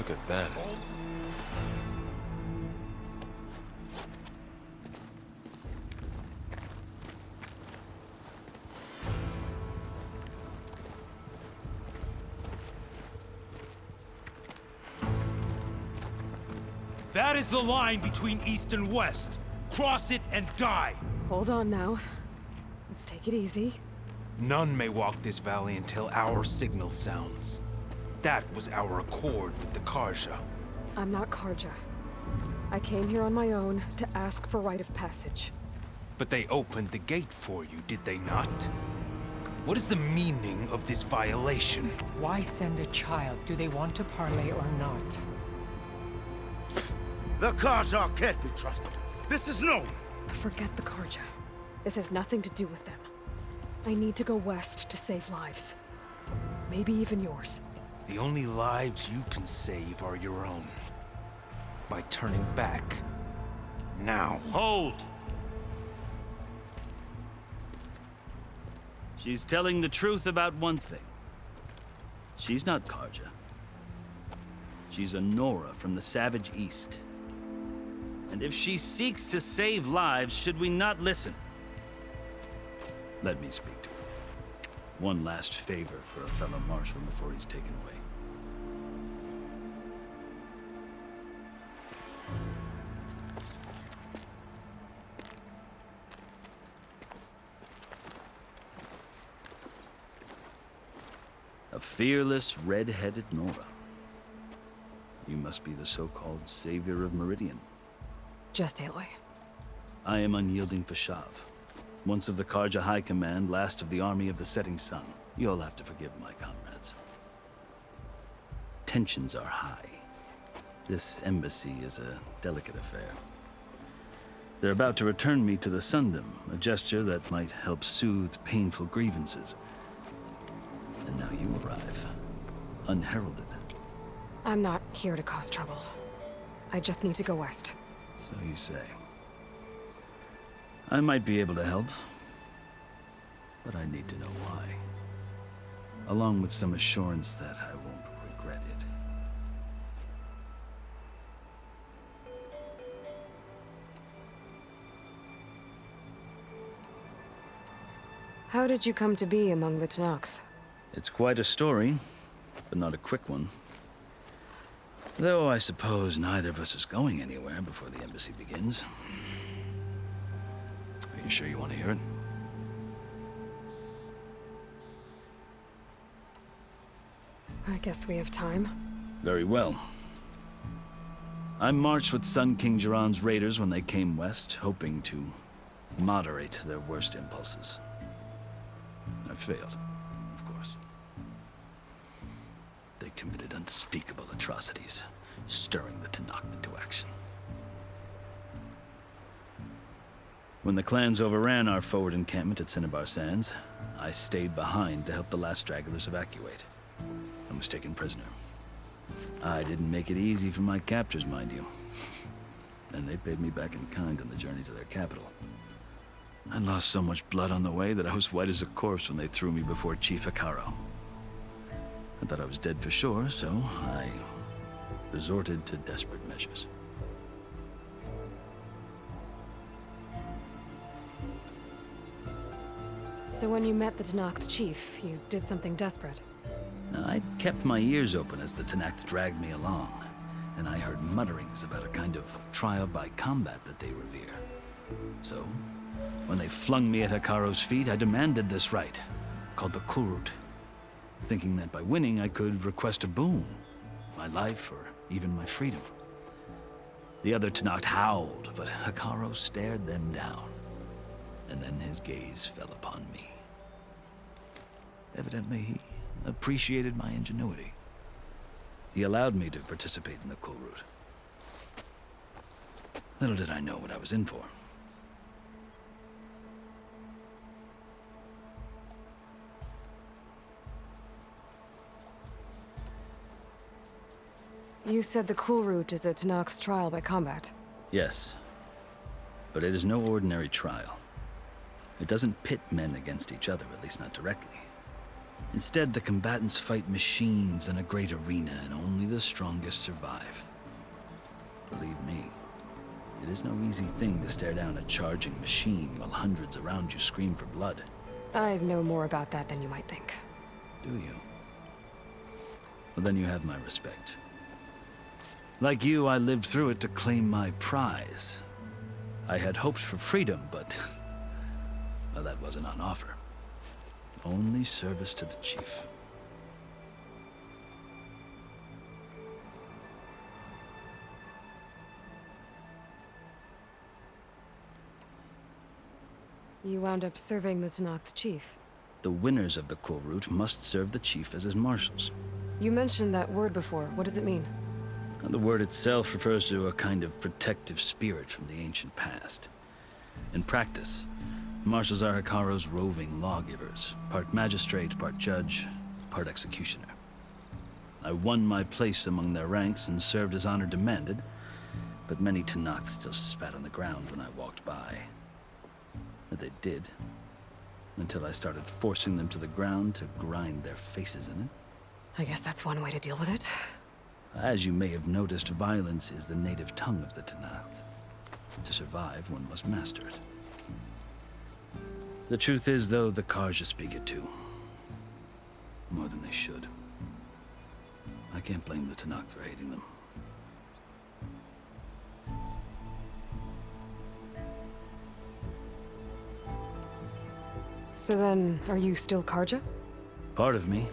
Look at that. That is the line between East and West. Cross it and die. Hold on now. Let's take it easy. None may walk this valley until our signal sounds. That was our accord with the Carja. I'm not Carja. I came here on my own to ask for rite of passage. But they opened the gate for you, did they not? What is the meaning of this violation? Why send a child? Do they want to parley or not? The Carja can't be trusted. This is known. Forget the Carja. This has nothing to do with them. I need to go west to save lives. Maybe even yours. The only lives you can save are your own. By turning back. Now. Hold! She's telling the truth about one thing. She's not Carja. She's a Nora from the Savage East. And if she seeks to save lives, should we not listen? Let me speak to her. One last favor for a fellow marshal before he's taken away. A fearless, red-headed Nora. You must be the so-called savior of Meridian. Just Aloy. I am Unyielding Fashav. Once of the Carja High Command, last of the army of the Setting Sun. You'll have to forgive my comrades. Tensions are high. This embassy is a delicate affair. They're about to return me to the Sundom, a gesture that might help soothe painful grievances. And now you arrive, unheralded. I'm not here to cause trouble. I just need to go west. So you say. I might be able to help, but I need to know why. Along with some assurance that I won't regret it. How did you come to be among the Tenakth? It's quite a story, but not a quick one. Though I suppose neither of us is going anywhere before the embassy begins. Are you sure you want to hear it? I guess we have time. Very well. I marched with Sun King Jiran's raiders when they came west, hoping to moderate their worst impulses. I failed, of course. They committed unspeakable atrocities, stirring the Tenakth into action. When the clans overran our forward encampment at Cinnabar Sands, I stayed behind to help the last stragglers evacuate. I was taken prisoner. I didn't make it easy for my captors, mind you. And they paid me back in kind on the journey to their capital. I lost so much blood on the way that I was white as a corpse when they threw me before Chief Hekarro. I thought I was dead for sure, so I resorted to desperate measures. So when you met the Tenakth chief, you did something desperate? I'd kept my ears open as the Tenakth dragged me along, and I heard mutterings about a kind of trial by combat that they revere. So, when they flung me at Hekarro's feet, I demanded this right, called the Kulrut, thinking that by winning I could request a boon, my life or even my freedom. The other Tenakth howled, but Hekarro stared them down, and then his gaze fell upon me. Evidently, he appreciated my ingenuity. He allowed me to participate in the Kulrut. Little did I know what I was in for. You said the Kulrut is a Tenakth's trial by combat. Yes, but it is no ordinary trial. It doesn't pit men against each other, at least not directly. Instead, the combatants fight machines in a great arena, and only the strongest survive. Believe me, it is no easy thing to stare down a charging machine while hundreds around you scream for blood. I know more about that than you might think. Do you? Well, then you have my respect. Like you, I lived through it to claim my prize. I had hopes for freedom, but well, that wasn't on offer. Only service to the chief. You wound up serving the Tenakth chief. The winners of the Kulrut must serve the chief as his marshals. You mentioned that word before. What does it mean? And the word itself refers to a kind of protective spirit from the ancient past. In practice, marshals are Hekarro's roving lawgivers, part magistrate, part judge, part executioner. I won my place among their ranks and served as honor demanded, but many Tenakth still spat on the ground when I walked by. But they did, until I started forcing them to the ground to grind their faces in it. I guess that's one way to deal with it. As you may have noticed, violence is the native tongue of the Tenakth. To survive, one must master it. The truth is, though, the Carja speak it too. More than they should. I can't blame the Tenakth for hating them. So then, are you still Carja? Part of me,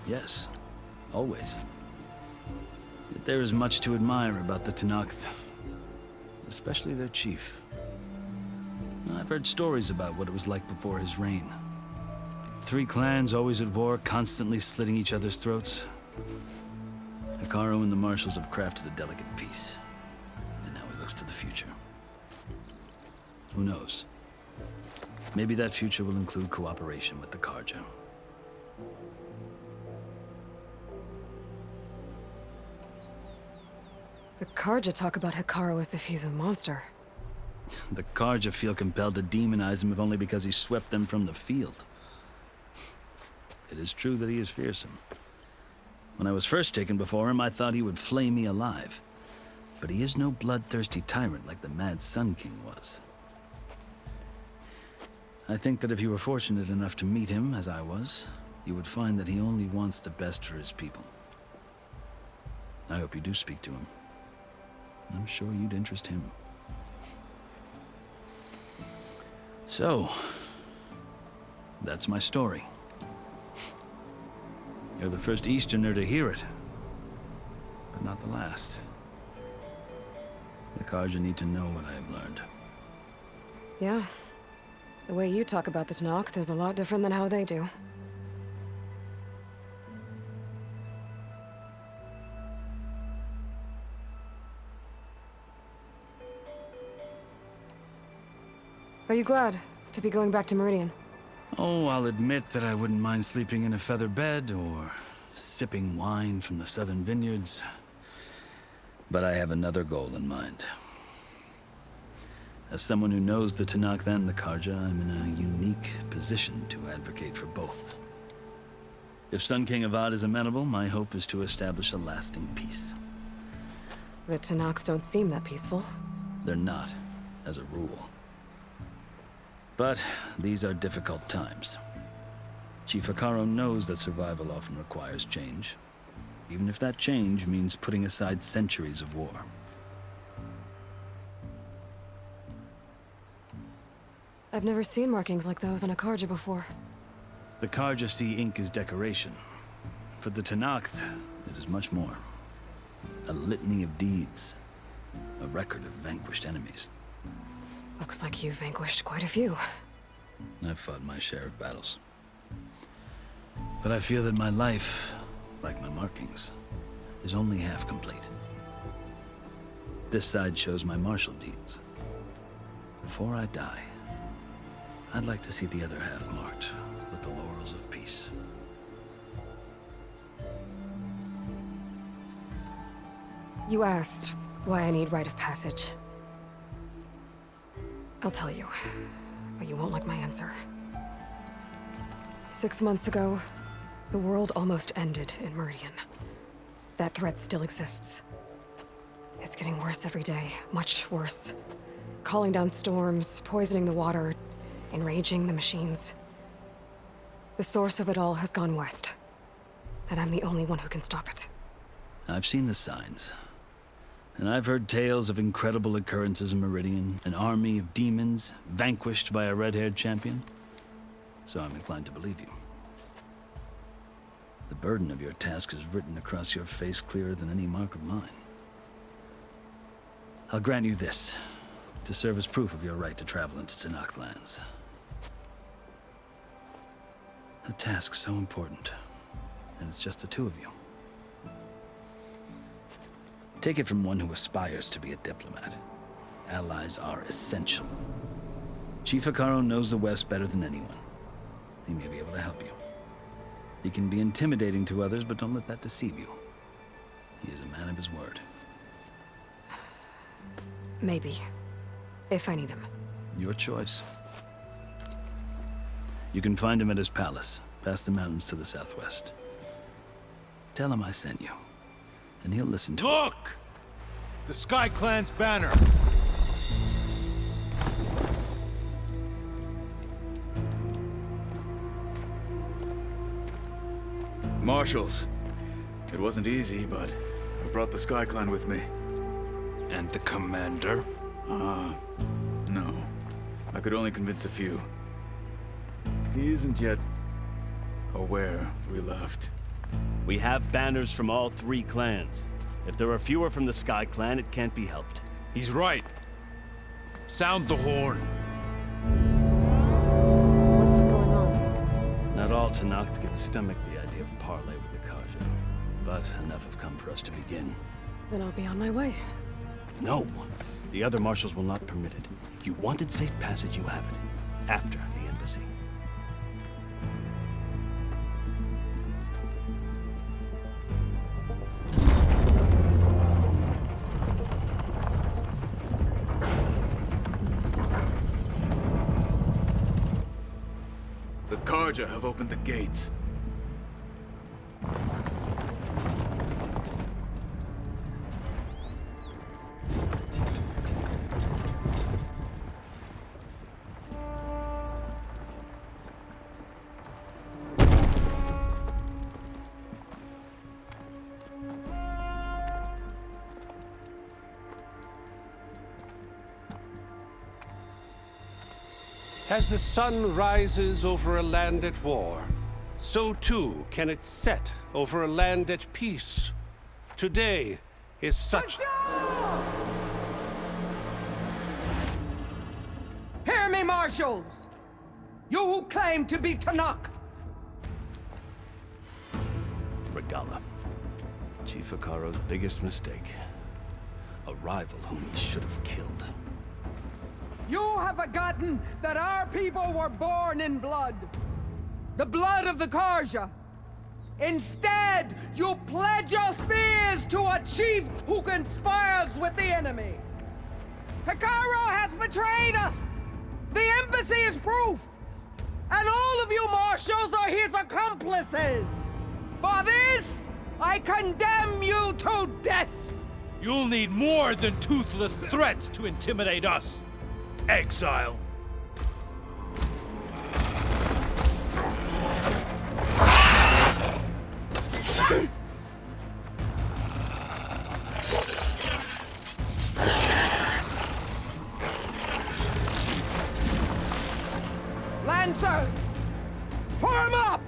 yes. Always. Yet there is much to admire about the Tenakth. Especially their chief. I've heard stories about what it was like before his reign. 3 clans always at war, constantly slitting each other's throats. Hekarro and the marshals have crafted a delicate peace. And now he looks to the future. Who knows? Maybe that future will include cooperation with the Carja. The Carja talk about Hekarro as if he's a monster. The Carja feel compelled to demonize him if only because he swept them from the field. It is true that he is fearsome. When I was first taken before him, I thought he would flay me alive. But he is no bloodthirsty tyrant like the Mad Sun King was. I think that if you were fortunate enough to meet him, as I was, you would find that he only wants the best for his people. I hope you do speak to him. I'm sure you'd interest him. So, that's my story. You're the first Easterner to hear it, but not the last. The Carja need to know what I have learned. Yeah. The way you talk about the Tenakth is a lot different than how they do. Are you glad to be going back to Meridian? Oh, I'll admit that I wouldn't mind sleeping in a feather bed or sipping wine from the southern vineyards. But I have another goal in mind. As someone who knows the Tenakth and the Carja, I'm in a unique position to advocate for both. If Sun King Avad is amenable, my hope is to establish a lasting peace. The Tenakth don't seem that peaceful. They're not, as a rule. But these are difficult times. Chief Hekarro knows that survival often requires change, even if that change means putting aside centuries of war. I've never seen markings like those on a Carja before. The Carja see ink as decoration. For the Tenakth, it is much more. A litany of deeds. A record of vanquished enemies. Looks like you've vanquished quite a few. I've fought my share of battles. But I feel that my life, like my markings, is only half complete. This side shows my martial deeds. Before I die, I'd like to see the other half marked with the laurels of peace. You asked why I need rite of passage. I'll tell you, but you won't like my answer. 6 months ago, The world almost ended in Meridian. That threat still exists. It's getting worse every day, much worse. Calling down storms, poisoning the water, enraging the machines. The source of it all has gone west, and I'm the only one who can stop it. I've seen the signs. And I've heard tales of incredible occurrences in Meridian, an army of demons vanquished by a red-haired champion. So I'm inclined to believe you. The burden of your task is written across your face clearer than any mark of mine. I'll grant you this, to serve as proof of your right to travel into Tenakth lands. A task so important, and it's just the two of you. Take it from one who aspires to be a diplomat. Allies are essential. Chief Hekarro knows the West better than anyone. He may be able to help you. He can be intimidating to others, but don't let that deceive you. He is a man of his word. Maybe. If I need him. Your choice. You can find him at his palace, past the mountains to the southwest. Tell him I sent you, and he'll listen to it. Look! The Sky Clan's banner! Marshals. It wasn't easy, but I brought the Sky Clan with me. And the commander? No. I could only convince a few. He isn't yet aware we left. We have banners from all 3 clans. If there are fewer from the Sky Clan, it can't be helped. He's right. Sound the horn. What's going on? Not all Tenakth can stomach the idea of parley with the Carja, but enough have come for us to begin. Then I'll be on my way. No! The other marshals will not permit it. You wanted safe passage, you have it. After the embassy. The Carja have opened the gates. As the sun rises over a land at war, so too can it set over a land at peace. Today is such... Hear me, marshals! You who claim to be Tenakth! Regalla. Chief Hekarro's biggest mistake. A rival whom he should have killed. You have forgotten that our people were born in blood. The blood of the Carja. Instead, you pledge your spears to a chief who conspires with the enemy. Hekarro has betrayed us. The embassy is proof. And all of you marshals are his accomplices. For this, I condemn you to death. You'll need more than toothless threats to intimidate us. Exile. Lancers, form up!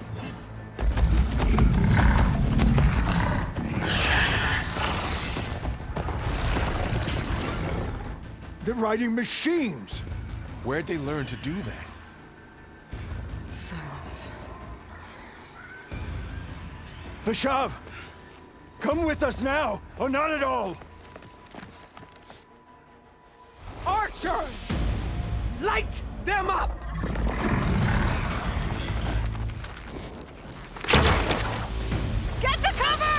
They're riding machines! Where'd they learn to do that? Silence. Vashav! Come with us now, or not at all! Archers! Light them up! Get to cover!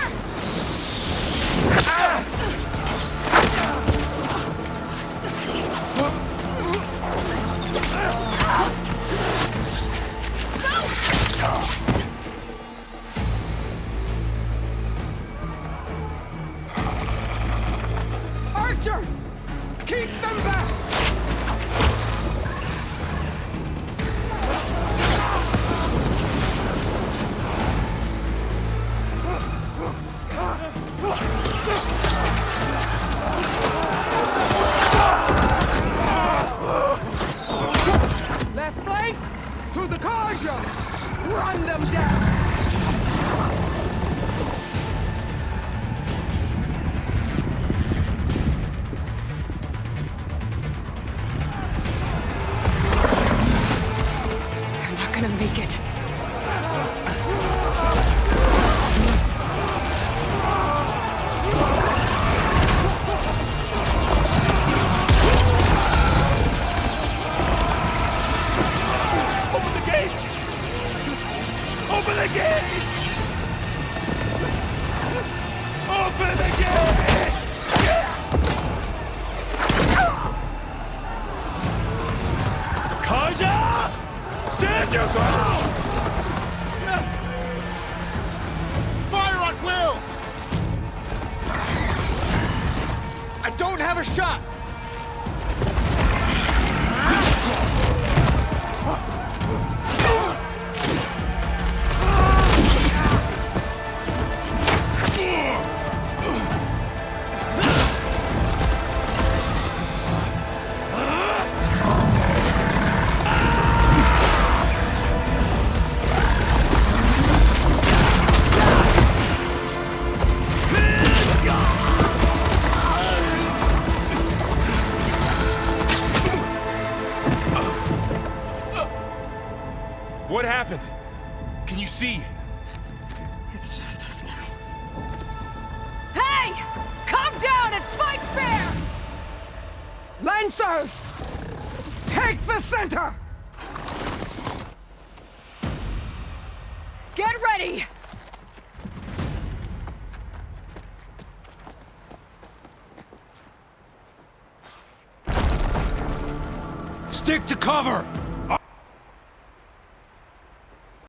First shot! What happened? Can you see? It's just us now. Hey! Calm down and fight fair! Lancers! Take the center! Get ready! Stick to cover!